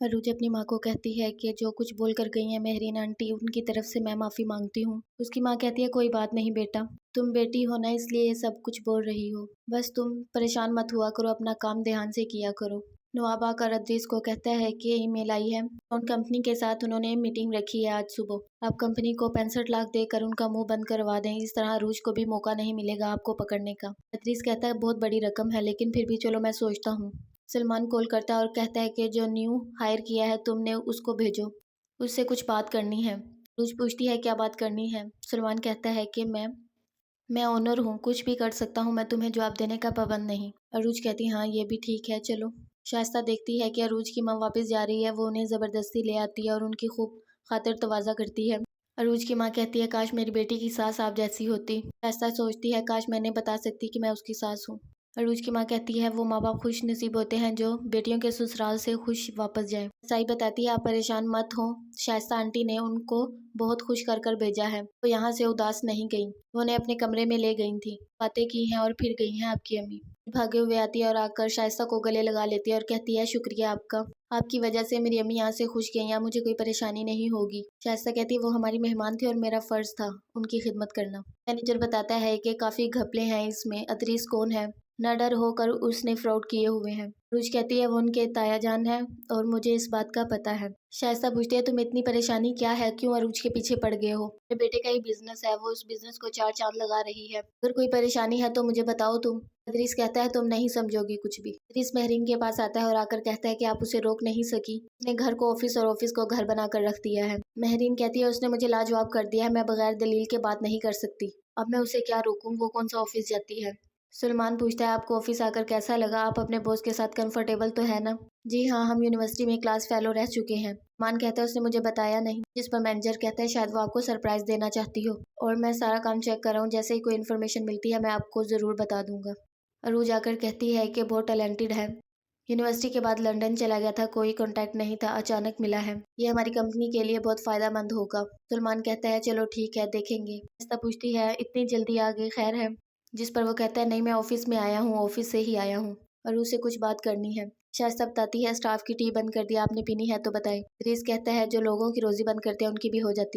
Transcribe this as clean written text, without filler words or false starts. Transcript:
अरूज अपनी माँ को कहती है कि जो कुछ बोल कर गई हैं मेहरीन आंटी, उनकी तरफ से मैं माफ़ी मांगती हूँ। उसकी माँ कहती है कोई बात नहीं बेटा, तुम बेटी हो ना इसलिए ये सब कुछ बोल रही हो, बस तुम परेशान मत हुआ करो, अपना काम ध्यान से किया करो। नवाब आकर अदरीस को कहता है कि ईमेल आई है और कंपनी के साथ उन्होंने मीटिंग रखी है आज सुबह। आप कंपनी को 65 लाख देकर उनका मुंह बंद करवा दें, इस तरह अरूज को भी मौका नहीं मिलेगा आपको पकड़ने का। अदरीस कहता है बहुत बड़ी रकम है, लेकिन फिर भी चलो मैं सोचता हूँ। सलमान कॉल करता है और कहता है कि जो न्यू हायर किया है तुमने उसको भेजो, उससे कुछ बात करनी है। अरूज पूछती है क्या बात करनी है। सलमान कहता है कि मैं ओनर हूँ, कुछ भी कर सकता हूँ, मैं तुम्हें जवाब देने का पाबंद नहीं। अरूज कहती हाँ ये भी ठीक है चलो। शाइस्ता देखती है कि अरूज की माँ वापस जा रही है, वो उन्हें ज़बरदस्ती ले आती है और उनकी खूब खातिर तवाज़ा करती है। अरूज की माँ कहती है काश मेरी बेटी की सास आप जैसी होती। शाइस्ता सोचती है काश मैंने बता सकती कि मैं उसकी सास हूँ। अरूज की माँ कहती है वो माँ बाप खुश नसीब होते हैं जो बेटियों के ससुराल से खुश वापस जाए। साई बताती है आप परेशान मत हो, शाइस्ता आंटी ने उनको बहुत खुश कर कर भेजा है, वो यहाँ से उदास नहीं गई, वो उन्हें अपने कमरे में ले गई थी, बातें की हैं और फिर गई हैं आपकी अम्मी। भागे हुए आती है और आकर शाइस्ता को गले लगा लेती है और कहती है शुक्रिया आपका, आपकी वजह से मेरी अम्मी यहाँ से खुश गई, यहाँ मुझे कोई परेशानी नहीं होगी। शाइस्ता कहती है वो हमारी मेहमान थी और मेरा फर्ज था उनकी खिदमत करना। मैनेजर बताता है कि काफ़ी घपले हैं इसमें, अदरीस कौन है, न डर होकर उसने फ्रॉड किए हुए हैं। रूज कहती है वो उनके ताया जान है और मुझे इस बात का पता है। शाइस्ता पूछती है तुम इतनी परेशानी क्या है, क्यों अरूज के पीछे पड़ गए हो। मेरे बेटे का ही बिजनेस है, वो उस बिजनेस को 4 चांद लगा रही है, अगर कोई परेशानी है तो मुझे बताओ तुम। अदरीस कहता है तुम नहीं समझोगी कुछ भी। अदरीस महरीन के पास आता है और आकर कहता है कि आप उसे रोक नहीं सकी, उसने घर को ऑफिस और ऑफिस को घर बनाकर रख दिया है। महरीन कहती है उसने मुझे लाजवाब कर दिया है, मैं बगैर दलील के बात नहीं कर सकती, अब मैं उसे क्या रोकूं, वो कौन सा ऑफिस जाती है। सलमान पूछता है आपको ऑफिस आकर कैसा लगा, आप अपने बॉस के साथ कंफर्टेबल तो है ना। जी हाँ, हम यूनिवर्सिटी में क्लास फेलो रह चुके हैं। सलमान कहता है उसने मुझे बताया नहीं, जिस पर मैनेजर कहता है शायद वो आपको सरप्राइज देना चाहती हो, और मैं सारा काम चेक कर रहा हूँ, जैसे ही कोई इन्फॉर्मेशन मिलती है मैं आपको ज़रूर बता दूंगा। अरूज आकर कहती है कि बहुत टैलेंटेड है, यूनिवर्सिटी के बाद लंदन चला गया था, कोई कांटेक्ट नहीं था, अचानक मिला है, ये हमारी कंपनी के लिए बहुत फ़ायदेमंद होगा। सलमान कहता है चलो ठीक है देखेंगे। ऐसा पूछती है इतनी जल्दी आ गई, खैर है, जिस पर वो कहता है नहीं मैं ऑफिस में आया हूँ, ऑफिस से ही आया हूँ और उससे कुछ बात करनी है। शाइस्ता बताती है स्टाफ की टी बंद कर दिया, आपने पीनी है तो बताएं। रीस कहता है जो लोगों की रोजी बंद करते हैं उनकी भी हो जाती है।